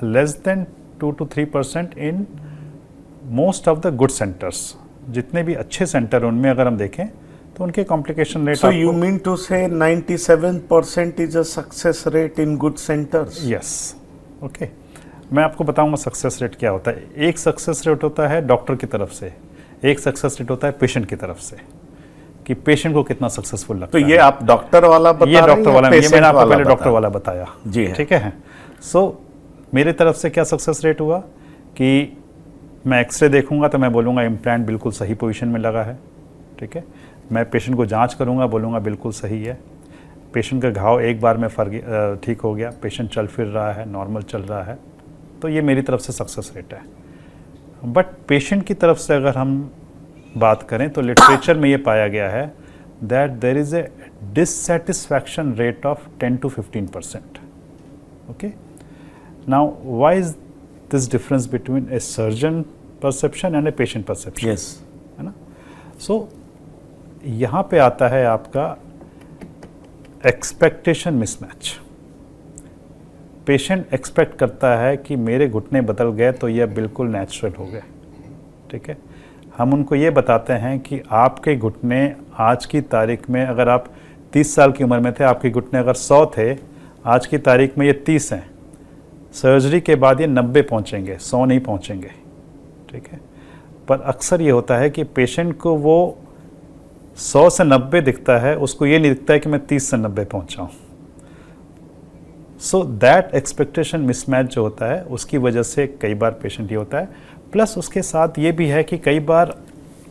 less than 2 to 3% in most of the good centres. जितने भी अच्छे सेंटर उनमें अगर हम देखें तो उनके complication rate. So you mean to say 97% is a success rate in good centers? Yes, okay. मैं आपको बताऊंगा सक्सेस रेट क्या होता है। एक सक्सेस रेट होता है डॉक्टर की तरफ से, एक सक्सेस रेट होता है पेशेंट की तरफ से, कि पेशेंट को कितना सक्सेसफुल लगता है। तो ये आप डॉक्टर वाला बता रहे हैं? ये डॉक्टर वाला, ये मैंने आपको पहले डॉक्टर वाला बताया, जी, ठीक है। सो मेरे तरफ से क्या सक्सेस रेट हुआ कि मैं एक्सरे देखूंगा तो मैं बोलूँगा इम्प्लांट बिल्कुल सही पोजीशन में लगा है, ठीक है। मैं पेशेंट को जांच करूंगा, बोलूँगा बिल्कुल सही है। पेशेंट का घाव एक बार में ठीक हो गया, पेशेंट चल फिर रहा है, नॉर्मल चल रहा है, तो ये मेरी तरफ से सक्सेस रेट है। बट पेशेंट की तरफ से अगर हम बात करें तो लिटरेचर में ये पाया गया है that there is a dissatisfaction rate of 10 to 15%। Okay, now why is this difference between a surgeon perception and a patient perception? Yes, है ना। सो यहाँ पे आता है आपका एक्सपेक्टेशन मिसमैच। पेशेंट एक्सपेक्ट करता है कि मेरे घुटने बदल गए तो यह बिल्कुल नेचुरल हो गए, ठीक है। हम उनको ये बताते हैं कि आपके घुटने आज की तारीख में, अगर आप 30 साल की उम्र में थे, आपके घुटने अगर 100 थे, आज की तारीख में ये 30 हैं, सर्जरी के बाद ये 90 पहुँचेंगे, 100 नहीं पहुँचेंगे, ठीक है। पर अक्सर ये होता है कि पेशेंट को वो 100 से 90 दिखता है, उसको ये नहीं दिखता है कि मैं 30 से 90 पहुँचा हूँ। सो दैट एक्सपेक्टेशन मिसमैच जो होता है, उसकी वजह से कई बार पेशेंट ये होता है। प्लस उसके साथ ये भी है कि कई बार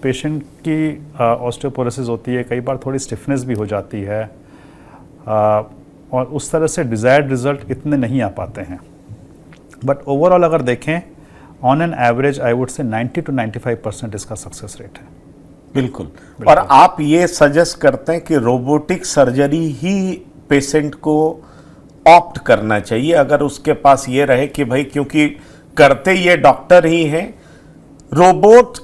पेशेंट की ऑस्टियोपोरोसिस होती है, कई बार थोड़ी स्टिफनेस भी हो जाती है, और उस तरह से डिज़ायर्ड रिजल्ट इतने नहीं आ पाते हैं। बट ओवरऑल अगर देखें, on an average I would से 90 to 95% इसका सक्सेस रेट है। बिल्कुल। और आप ये सजेस्ट करते हैं कि रोबोटिक सर्जरी ही पेशेंट को ऑप्ट करना चाहिए, अगर उसके पास ये रहे कि भाई, क्योंकि करते ये डॉक्टर ही हैं, रोबोट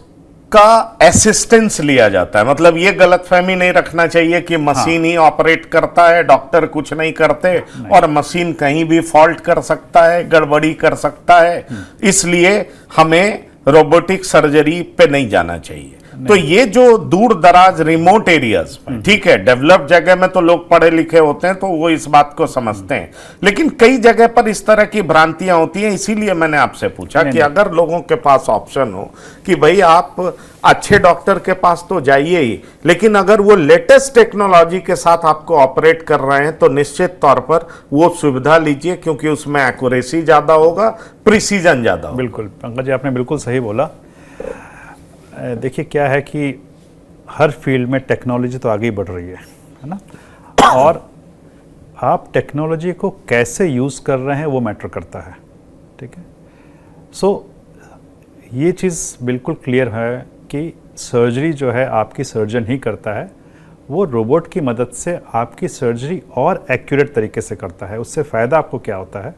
का असिस्टेंस लिया जाता है। मतलब ये गलतफहमी नहीं रखना चाहिए कि मशीन ही ऑपरेट करता है, डॉक्टर कुछ नहीं करते, और मशीन कहीं भी फॉल्ट कर सकता है, गड़बड़ी कर सकता है, इसलिए हमें रोबोटिक सर्जरी पे नहीं जाना चाहिए। तो ये जो दूर दराज रिमोट एरियाज, ठीक है, डेवलप्ड जगह में तो लोग पढ़े लिखे होते हैं तो वो इस बात को समझते हैं, लेकिन कई जगह पर इस तरह की भ्रांतियां होती हैं। इसीलिए मैंने आपसे पूछा कि अगर लोगों के पास ऑप्शन हो कि भाई आप अच्छे डॉक्टर के पास तो जाइए ही, लेकिन अगर वो लेटेस्ट टेक्नोलॉजी के साथ आपको ऑपरेट कर रहे हैं तो निश्चित तौर पर वो सुविधा लीजिए, क्योंकि उसमें एक्यूरेसी ज्यादा होगा, प्रिसीजन ज्यादा होगा। बिल्कुल पंकज जी, आपने बिल्कुल सही बोला। देखिए क्या है कि हर फील्ड में टेक्नोलॉजी तो आगे ही बढ़ रही है ना, और आप टेक्नोलॉजी को कैसे यूज़ कर रहे हैं वो मैटर करता है, ठीक है। सो ये चीज़ बिल्कुल क्लियर है कि सर्जरी जो है आपकी सर्जन ही करता है, वो रोबोट की मदद से आपकी सर्जरी और एक्यूरेट तरीके से करता है। उससे फ़ायदा आपको क्या होता है,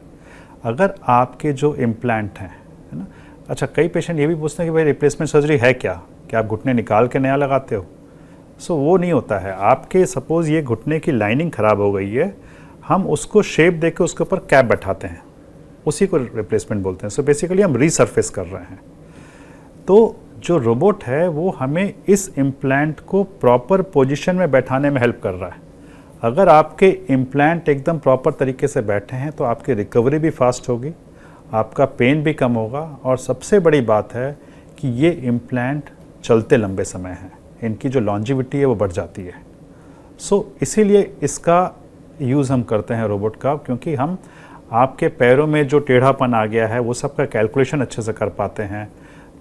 अगर आपके जो इम्प्लांट हैं, है ना, अच्छा, कई पेशेंट ये भी पूछते हैं कि भाई रिप्लेसमेंट सर्जरी है क्या आप घुटने निकाल के नया लगाते हो? सो वो नहीं होता है। आपके सपोज़ ये घुटने की लाइनिंग ख़राब हो गई है, हम उसको शेप दे के उसके ऊपर कैप बैठाते हैं, उसी को रिप्लेसमेंट बोलते हैं। सो बेसिकली हम रीसर्फेस कर रहे हैं। तो जो रोबोट है वो हमें इस इम्प्लांट को प्रॉपर पोजीशन में बैठाने में हेल्प कर रहा है। अगर आपके इम्प्लांट एकदम प्रॉपर तरीके से बैठे हैं तो आपकी रिकवरी भी फास्ट होगी, आपका पेन भी कम होगा, और सबसे बड़ी बात है कि ये इम्प्लांट चलते लंबे समय हैं, इनकी जो लॉन्जिविटी है वो बढ़ जाती है। सो इसीलिए इसका यूज़ हम करते हैं रोबोट का, क्योंकि हम आपके पैरों में जो टेढ़ापन आ गया है वो सब का कैलकुलेशन अच्छे से कर पाते हैं,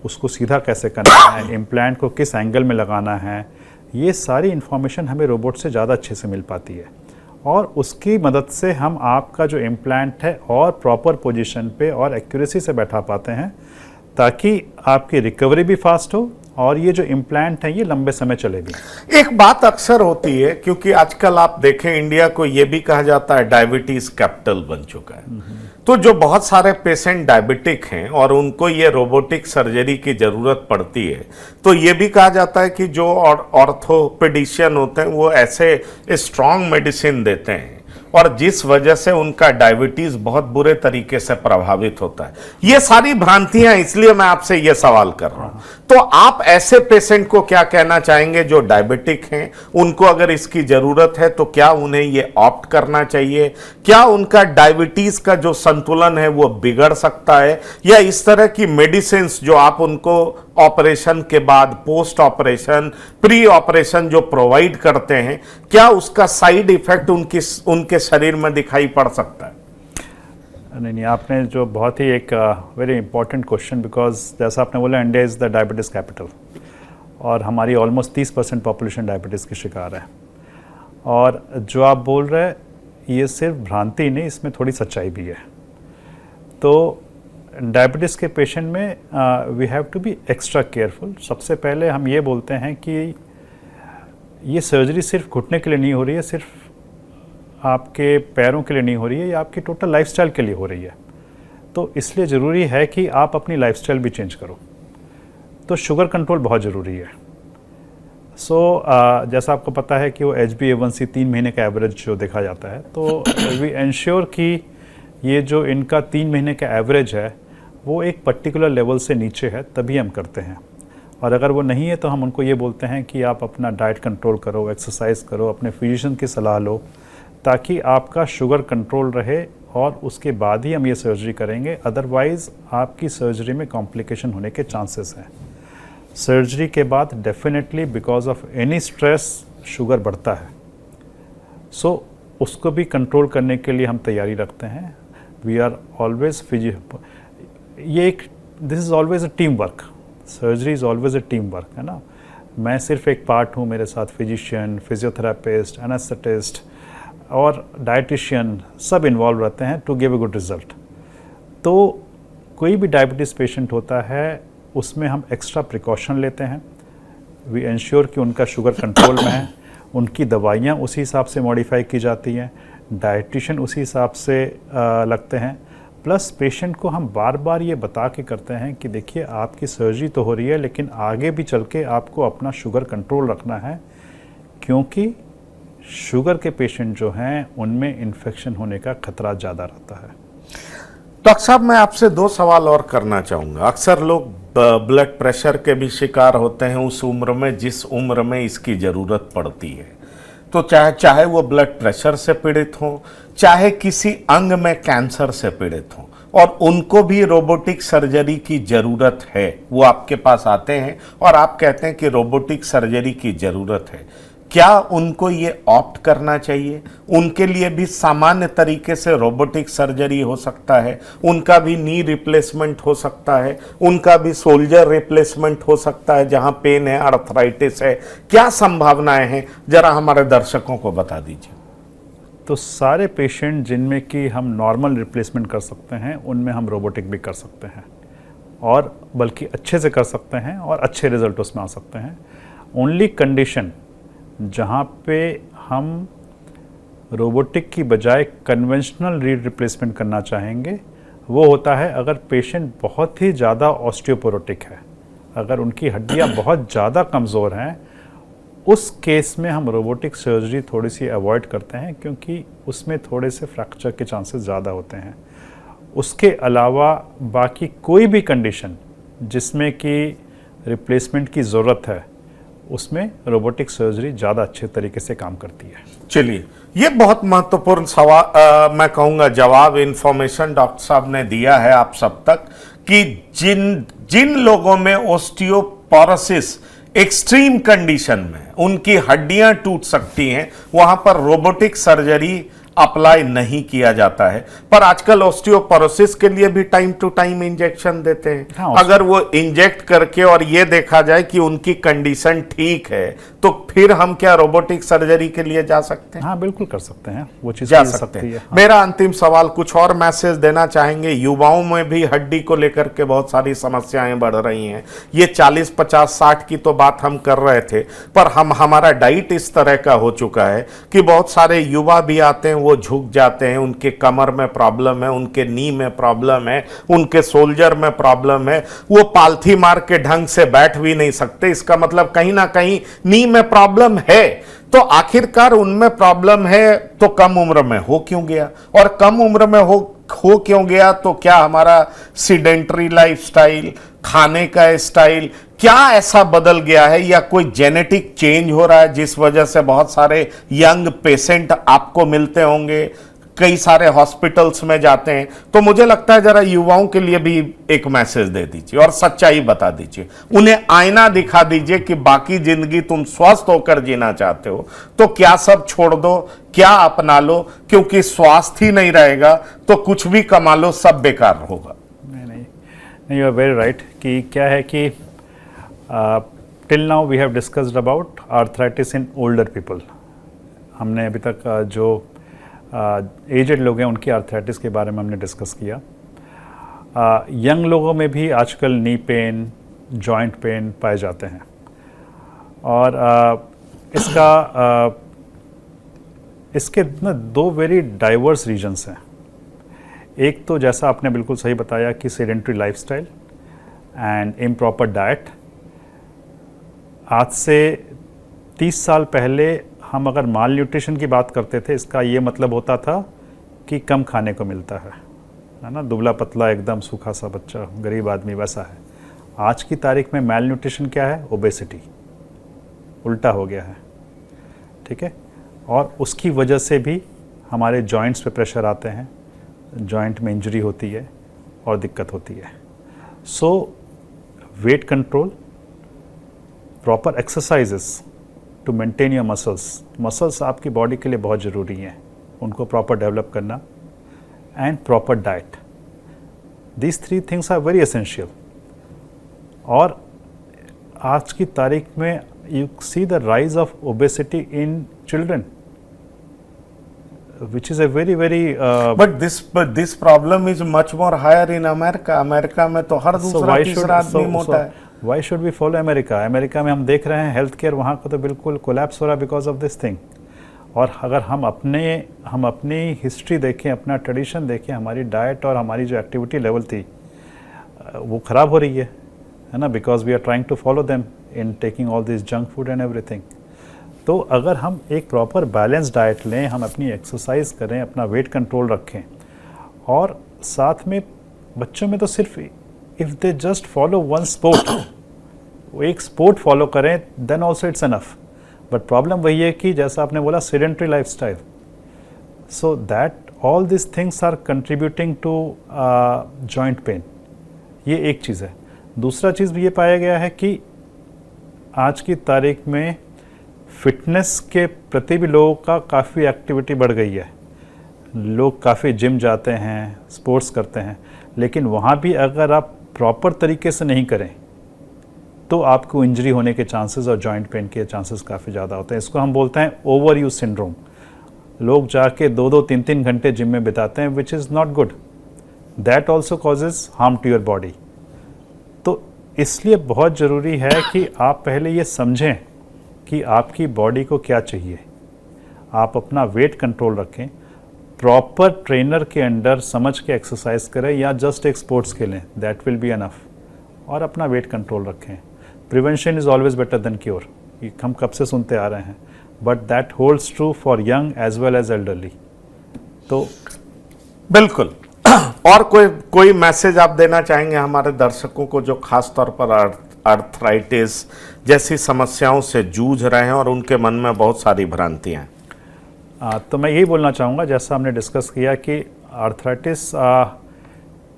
उसको सीधा कैसे करना है, इम्प्लांट को किस एंगल में लगाना है, ये सारी इन्फॉर्मेशन हमें रोबोट से ज़्यादा अच्छे से मिल पाती है। और उसकी मदद से हम आपका जो इम्प्लांट है और प्रॉपर पोजीशन पे और एक्यूरेसी से बैठा पाते हैं, ताकि आपकी रिकवरी भी फास्ट हो और ये जो इम्प्लांट है ये लंबे समय चले भी। एक बात अक्सर होती है, क्योंकि आजकल आप देखें इंडिया को ये भी कहा जाता है डायबिटीज कैपिटल बन चुका है, तो जो बहुत सारे पेशेंट डायबिटिक हैं और उनको ये रोबोटिक सर्जरी की जरूरत पड़ती है, तो ये भी कहा जाता है कि जो ऑर्थोपेडिशियन होते हैं वो ऐसे स्ट्रॉन्ग मेडिसिन देते हैं और जिस वजह से उनका डायबिटीज बहुत बुरे तरीके से प्रभावित होता है। ये सारी भ्रांतियां, इसलिए मैं आपसे ये सवाल कर रहा हूं। तो आप ऐसे पेशेंट को क्या कहना चाहेंगे जो डायबिटिक हैं, उनको अगर इसकी जरूरत है तो क्या उन्हें ये ऑप्ट करना चाहिए? क्या उनका डायबिटीज का जो संतुलन है वो बिगड़ सकता है, या इस तरह की मेडिसिन जो आप उनको ऑपरेशन के बाद, पोस्ट ऑपरेशन, प्री ऑपरेशन जो प्रोवाइड करते हैं, क्या उसका साइड इफेक्ट उनके शरीर में दिखाई पड़ सकता है? नहीं, आपने जो बहुत ही एक वेरी इंपॉर्टेंट क्वेश्चन, बिकॉज जैसा आपने बोला India is the diabetes capital और हमारी ऑलमोस्ट 30% पॉपुलेशन डायबिटीज़ की शिकार है। और जो आप बोल रहे हैं ये सिर्फ भ्रांति नहीं, इसमें थोड़ी सच्चाई भी है। तो डायबिटीज़ के पेशेंट में we have to be extra careful. सबसे पहले हम ये बोलते हैं कि ये सर्जरी सिर्फ घुटने के लिए नहीं हो रही है, सिर्फ आपके पैरों के लिए नहीं हो रही है, ये आपकी टोटल लाइफस्टाइल के लिए हो रही है। तो इसलिए ज़रूरी है कि आप अपनी लाइफस्टाइल भी चेंज करो। तो शुगर कंट्रोल बहुत ज़रूरी है। जैसा आपको पता है कि वो HbA1c 3 महीने का एवरेज जो देखा जाता है, तो वी एंश्योर कि ये जो इनका 3 महीने का एवरेज है वो एक पर्टिकुलर लेवल से नीचे है, तभी हम करते हैं। और अगर वो नहीं है तो हम उनको ये बोलते हैं कि आप अपना डाइट कंट्रोल करो, एक्सरसाइज करो, अपने फिजिशियन की सलाह लो, ताकि आपका शुगर कंट्रोल रहे, और उसके बाद ही हम ये सर्जरी करेंगे। अदरवाइज़ आपकी सर्जरी में कॉम्प्लिकेशन होने के चांसेस हैं। सर्जरी के बाद definitely because of any stress sugar बढ़ता है। उसको भी कंट्रोल करने के लिए हम तैयारी रखते हैं। We are always this is always a team work. Surgery is always a team work, है ना। मैं सिर्फ एक पार्ट हूँ, मेरे साथ फिजिशियन, फिजियोथेरापिस्ट, एनेस्थेटिस्ट और डाइटिशियन सब इन्वॉल्व रहते हैं to give a good result. तो कोई भी डायबिटीज़ पेशेंट होता है उसमें हम एक्स्ट्रा प्रिकॉशन लेते हैं। वी इंश्योर कि उनका शुगर कंट्रोल में है, उनकी दवाइयाँ उसी हिसाब से मॉडिफाई की जाती हैं, डाइटिशियन उसी हिसाब से लगते हैं। प्लस पेशेंट को हम बार बार ये बता के करते हैं कि देखिए आपकी सर्जरी तो हो रही है, लेकिन आगे भी चल के आपको अपना शुगर कंट्रोल रखना है, क्योंकि शुगर के पेशेंट जो हैं उनमें इन्फेक्शन होने का खतरा ज़्यादा रहता है। डॉक्टर साहब, मैं आपसे 2 सवाल और करना चाहूँगा। अक्सर लोग ब्लड प्रेशर के भी शिकार होते हैं उस उम्र में जिस उम्र में इसकी ज़रूरत पड़ती है। तो चाहे वो ब्लड प्रेशर से पीड़ित हों, चाहे किसी अंग में कैंसर से पीड़ित हों, और उनको भी रोबोटिक सर्जरी की ज़रूरत है। वो आपके पास आते हैं और आप कहते हैं कि रोबोटिक सर्जरी की ज़रूरत है। क्या उनको ये ऑप्ट करना चाहिए? उनके लिए भी सामान्य तरीके से रोबोटिक सर्जरी हो सकता है, उनका भी नी रिप्लेसमेंट हो सकता है, उनका भी सोल्जर रिप्लेसमेंट हो सकता है जहां पेन है, आर्थराइटिस है। क्या संभावनाएं हैं, जरा हमारे दर्शकों को बता दीजिए। तो सारे पेशेंट जिनमें कि हम नॉर्मल रिप्लेसमेंट कर सकते हैं, उनमें हम रोबोटिक भी कर सकते हैं, और बल्कि अच्छे से कर सकते हैं और अच्छे रिजल्ट उसमें आ सकते हैं। ओनली कंडीशन जहाँ पे हम रोबोटिक की बजाय कन्वेंशनल रीड रिप्लेसमेंट करना चाहेंगे, वो होता है अगर पेशेंट बहुत ही ज़्यादा ऑस्टियोपोरोटिक है, अगर उनकी हड्डियाँ बहुत ज़्यादा कमज़ोर हैं, उस केस में हम रोबोटिक सर्जरी थोड़ी सी अवॉइड करते हैं, क्योंकि उसमें थोड़े से फ्रैक्चर के चांसेस ज़्यादा होते हैं। उसके अलावा बाकी कोई भी कंडीशन जिसमें कि रिप्लेसमेंट की ज़रूरत है, उसमें रोबोटिक सर्जरी ज़्यादा अच्छे तरीके से काम करती है। चलिए, ये बहुत महत्वपूर्ण सवाल, मैं कहूँगा जवाब, इंफॉर्मेशन डॉक्टर साहब ने दिया है आप सब तक, कि जिन लोगों में ओस्टियोपोरोसिस एक्सट्रीम कंडीशन में उनकी हड्डियां टूट सकती हैं, वहां पर रोबोटिक सर्जरी अप्लाई नहीं किया जाता है। पर आजकल ऑस्टियोपोरोसिस के लिए भी टाइम टू टाइम इंजेक्शन देते हैं। हाँ, अगर वो इंजेक्ट करके और ये देखा जाए कि उनकी कंडीशन ठीक है, तो फिर हम क्या रोबोटिक सर्जरी के लिए जा सकते हैं? हाँ, बिल्कुल कर सकते हैं, वो चीज़ जा की सकते हैं। हाँ। मेरा अंतिम सवाल, कुछ और मैसेज देना चाहेंगे? युवाओं में भी हड्डी को लेकर के बहुत सारी समस्याएं बढ़ रही हैं। ये 40, 50, 60 की तो बात हम कर रहे थे, पर हमारा डाइट इस तरह का हो चुका है कि बहुत सारे युवा भी आते हैं, वो झुक जाते हैं, उनके कमर में प्रॉब्लम है, उनके नी में प्रॉब्लम है, उनके शोल्डर में प्रॉब्लम है, वो पालथी मार के ढंग से बैठ भी नहीं सकते। इसका मतलब कहीं ना कहीं नी में प्रॉब्लम है। तो आखिरकार उनमें प्रॉब्लम है तो कम उम्र में हो क्यों गया? और कम उम्र में हो क्यों गया? तो क्या हमारा सीडेंटरी लाइफस्टाइल, खाने का स्टाइल, क्या ऐसा बदल गया है, या कोई जेनेटिक चेंज हो रहा है जिस वजह से बहुत सारे यंग पेशेंट आपको मिलते होंगे, कई सारे हॉस्पिटल्स में जाते हैं? तो मुझे लगता है जरा युवाओं के लिए भी एक मैसेज दे दीजिए और सच्चाई बता दीजिए, उन्हें आईना दिखा दीजिए कि बाकी जिंदगी तुम स्वस्थ होकर जीना चाहते हो तो क्या सब छोड़ दो, क्या अपना लो, क्योंकि स्वास्थ्य ही नहीं रहेगा तो कुछ भी कमा लो, सब बेकार होगा। नहीं, यू आर वेरी राइट कि क्या है कि till now we have discussed about arthritis in older people. हमने अभी तक जो एजेड लोग हैं उनकी आर्थराइटिस के बारे में हमने डिस्कस किया। यंग लोगों में भी आजकल नी पेन, जॉइंट पेन पाए जाते हैं, और इसके ना दो वेरी डाइवर्स रीजन्स हैं। एक तो जैसा आपने बिल्कुल सही बताया कि sedentary lifestyle and improper diet. आज से 30 साल पहले हम अगर माल न्यूट्रिशन की बात करते थे, इसका ये मतलब होता था कि कम खाने को मिलता है ना, दुबला पतला एकदम सूखा सा बच्चा, गरीब आदमी, वैसा है। आज की तारीख में माल न्यूट्रिशन क्या है? ओबेसिटी, उल्टा हो गया है, ठीक है। और उसकी वजह से भी हमारे जॉइंट्स पे प्रेशर आते हैं, जॉइंट में इंजरी होती है और दिक्कत होती है। So weight control, proper exercises to maintain your muscles आपकी बॉडी के लिए बहुत ज़रूरी हैं, उनको प्रॉपर डेवलप करना, and proper diet. These 3 things are very essential. और आज की तारीख में you see the rise of obesity in children, which is a very but this problem is much more higher in America. America में तो हर दूसरा तीसरा आदमी मोटा है। Why should we follow America? America में हम देख रहे हैं हेल्थ केयर वहाँ को तो बिल्कुल कोलैप्स हो रहा है बिकॉज ऑफ दिस थिंग। और अगर हम अपनी हिस्ट्री देखें, अपना ट्रेडिशन देखें, हमारी डाइट और हमारी जो एक्टिविटी लेवल थी वो ख़राब हो रही है ना, because we are trying to follow them in taking all this junk food and everything. तो अगर हम एक प्रॉपर बैलेंस डाइट लें, हम अपनी एक्सरसाइज करें, अपना वेट कंट्रोल रखें, और साथ में बच्चों में तो सिर्फ if they just follow one sport, वो एक स्पोर्ट फॉलो करें, then also it's enough. But problem वही है कि जैसा आपने बोला sedentary lifestyle, so that all this things are contributing to joint pain. ये एक चीज़ है। दूसरा चीज़ भी ये पाया गया है कि आज की तारीख में फिटनेस के प्रति भी लोगों का काफ़ी एक्टिविटी बढ़ गई है। लोग काफ़ी जिम जाते हैं, स्पोर्ट्स करते हैं, लेकिन वहाँ भी अगर आप प्रॉपर तरीके से नहीं करें तो आपको इंजरी होने के चांसेस और जॉइंट पेन के चांसेस काफ़ी ज़्यादा होते हैं। इसको हम बोलते हैं ओवर यूज सिंड्रोम। लोग जाके 2-2, 3-3 घंटे जिम में बिताते हैं, which is not good. That also causes harm to your body. तो इसलिए बहुत ज़रूरी है कि आप पहले ये समझें कि आपकी बॉडी को क्या चाहिए। आप अपना वेट कंट्रोल रखें, प्रॉपर ट्रेनर के अंडर समझ के एक्सरसाइज करें या जस्ट एक स्पोर्ट्स खेलें, दैट विल बी अनफ। और अपना वेट कंट्रोल रखें। Prevention is always better than cure, ये हम कब से सुनते आ रहे हैं, but that holds true for young as well as elderly. तो बिल्कुल। और कोई मैसेज आप देना चाहेंगे हमारे दर्शकों को जो खास तौर पर आर्थराइटिस जैसी समस्याओं से जूझ रहे हैं और उनके मन में बहुत सारी भ्रांतियां हैं? तो मैं यही बोलना चाहूँगा, जैसा हमने डिस्कस किया कि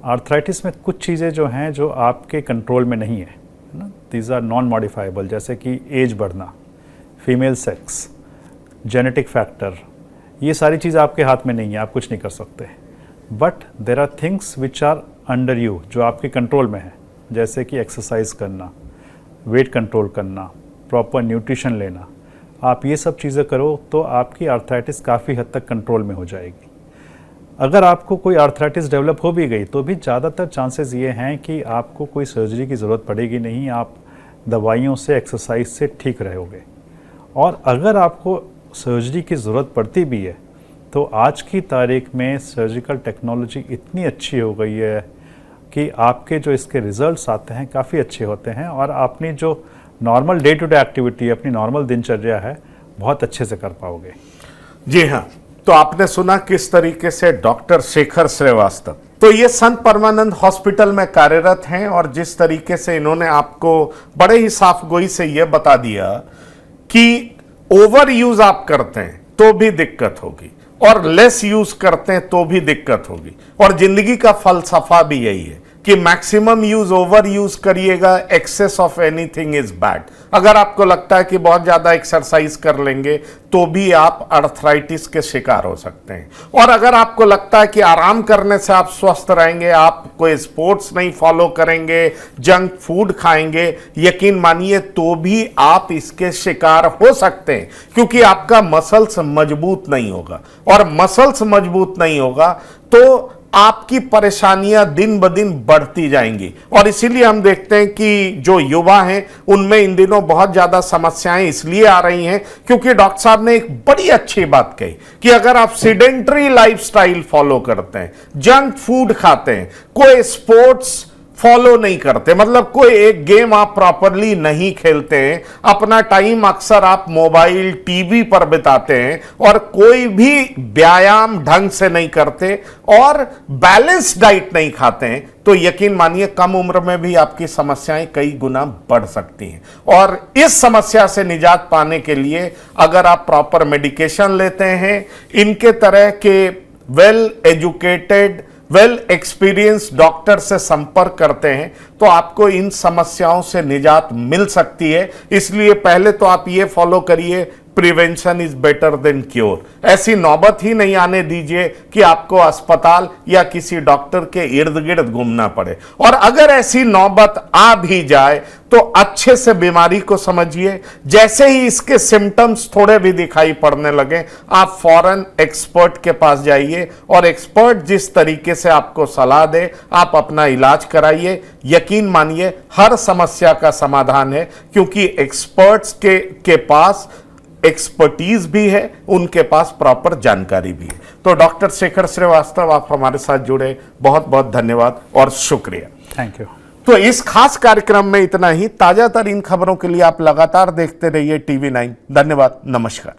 आर्थराइटिस में कुछ चीज़ें जो हैं जो आपके कंट्रोल में नहीं है ना, दीज आर नॉन मॉडिफाइबल, जैसे कि एज बढ़ना, फीमेल सेक्स, जेनेटिक फैक्टर, ये सारी चीज़ आपके हाथ में नहीं है, आप कुछ नहीं कर सकते। But there are things which are under you, जो आपके कंट्रोल में है, जैसे कि एक्सरसाइज करना, वेट कंट्रोल करना, प्रॉपर न्यूट्रिशन लेना। आप ये सब चीज़ें करो तो आपकी आर्थराइटिस काफ़ी हद तक कंट्रोल में हो जाएगी। अगर आपको कोई आर्थराइटिस डेवलप हो भी गई तो भी ज़्यादातर चांसेस ये हैं कि आपको कोई सर्जरी की ज़रूरत पड़ेगी नहीं, आप दवाइयों से, एक्सरसाइज से ठीक रहोगे। और अगर आपको सर्जरी की ज़रूरत पड़ती भी है तो आज की तारीख में सर्जिकल टेक्नोलॉजी इतनी अच्छी हो गई है कि आपके जो इसके रिजल्ट्स आते हैं काफ़ी अच्छे होते हैं और अपनी जो normal day to day activity, अपनी नॉर्मल दिनचर्या है, बहुत अच्छे से कर पाओगे। जी हाँ, तो आपने सुना किस तरीके से डॉक्टर शेखर श्रीवास्तव, तो ये संत परमानंद हॉस्पिटल में कार्यरत हैं और जिस तरीके से इन्होंने आपको बड़े ही साफ गोई से यह बता दिया कि ओवर यूज आप करते हैं तो भी दिक्कत होगी और लेस यूज करते हैं तो भी दिक्कत होगी। और जिंदगी का फलसफा भी यही है कि मैक्सिमम यूज ओवर यूज करिएगा, excess of anything is bad. अगर आपको लगता है कि बहुत ज्यादा एक्सरसाइज कर लेंगे तो भी आप आर्थराइटिस के शिकार हो सकते हैं, और अगर आपको लगता है कि आराम करने से आप स्वस्थ रहेंगे, आप कोई स्पोर्ट्स नहीं फॉलो करेंगे, जंक फूड खाएंगे, यकीन मानिए तो भी आप इसके शिकार हो सकते हैं, क्योंकि आपका मसल्स मजबूत नहीं होगा, और मसल्स मजबूत नहीं होगा तो आपकी परेशानियां दिन ब दिन बढ़ती जाएंगी। और इसीलिए हम देखते हैं कि जो युवा हैं उनमें इन दिनों बहुत ज्यादा समस्याएं इसलिए आ रही हैं क्योंकि डॉक्टर साहब ने एक बड़ी अच्छी बात कही कि अगर आप सीडेंटरी लाइफस्टाइल फॉलो करते हैं, जंक फूड खाते हैं, कोई स्पोर्ट्स फॉलो नहीं करते, मतलब कोई एक गेम आप प्रॉपरली नहीं खेलते हैं, अपना टाइम अक्सर आप मोबाइल, टीवी पर बिताते हैं और कोई भी व्यायाम ढंग से नहीं करते और बैलेंस डाइट नहीं खाते हैं, तो यकीन मानिए कम उम्र में भी आपकी समस्याएं कई गुना बढ़ सकती हैं। और इस समस्या से निजात पाने के लिए अगर आप प्रॉपर मेडिकेशन लेते हैं, इनके तरह के well educated, well experience doctor से संपर्क करते हैं तो आपको इन समस्याओं से निजात मिल सकती है। इसलिए पहले तो आप ये फॉलो करिए, prevention is better than cure. ऐसी नौबत ही नहीं आने दीजिए कि आपको अस्पताल या किसी डॉक्टर के इर्द गिर्द घूमना पड़े, और अगर ऐसी नौबत आ भी जाए तो अच्छे से बीमारी को समझिए। जैसे ही इसके सिम्टम्स थोड़े भी दिखाई पड़ने लगे, आप फौरन एक्सपर्ट के पास जाइए और एक्सपर्ट जिस तरीके से आपको सलाह दे आप अपना इलाज कराइए। यकीन मानिए हर समस्या का समाधान है, क्योंकि एक्सपर्ट्स के पास एक्सपर्टीज भी है, उनके पास प्रॉपर जानकारी भी है। तो डॉक्टर शेखर श्रीवास्तव, आप हमारे साथ जुड़े, बहुत बहुत धन्यवाद और शुक्रिया। Thank you. तो इस खास कार्यक्रम में इतना ही। ताजा तरीन खबरों के लिए आप लगातार देखते रहिए TV9। धन्यवाद, नमस्कार।